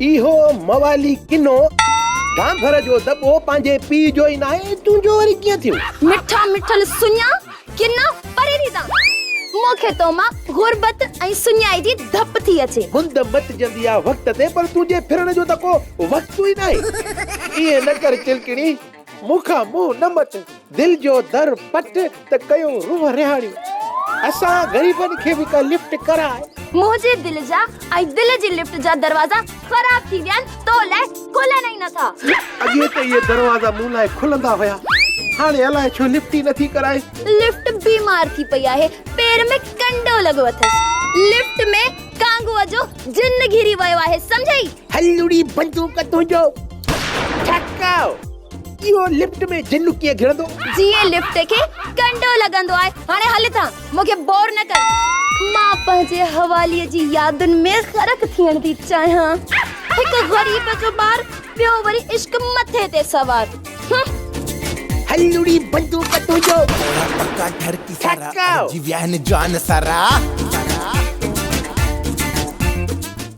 इहो मवाली किनो डांभर जो दॿो पंहिंजे पीउ जो ई न आहे, तुंहिंजो वरी कीअं थियो? मिठा मिठल सुञा किना परे ॾींदा मूंखे तो मां गुरबत ऐं सुञाई जी धप थी अचे। मुंद मटिजंदी आहे वक़्त ते, पर तुंहिंजे फिरण जो त को वक़्तु ई न आहे। ईअं न कर चिलकणी, मूंखां मुंहुं न मट, दिल जो दर पट त कयो रूह रिहाड़ियूं। असां ग़रीबनि खे बि का लिफ्ट कराए। मुंहिंजे दिल जा ऐं दिल जी लिफ्ट जा दरवाजा ख़राब थी विया आहिनि, तो लाइ खुलनि ई नथा। अॻे त इहे दरवाजा मूं लाइ खुलंदा हुया, हाणे अलाए छो लिफ्ट ई नथी कराए। लिफ्ट बीमार थी पई आहे, पेर में कंडो लॻो अथसि। लिफ्ट में कांगूअ जो जिन घिरी वियो आहे, सम्झई? हलुड़ी बंदूक तुंहिंजो ठकाओ। इहो लिफ्ट में जिन कीअं घिरंदो? जीअं लिफ्ट खे कंडो लॻंदो आहे। हाणे हल था, मूंखे बोर न कर। मां पंहिंजे हवालीअ जी यादुनि में ग़रक़ थियण थी चाहियां। हिकु ग़रीब जो ॿार, ॿियो वरी इश्क मथे ते सवार। हलुड़ी बंदूक तुंहिंजो पक्का घर की सारा जीव्यान जान सारा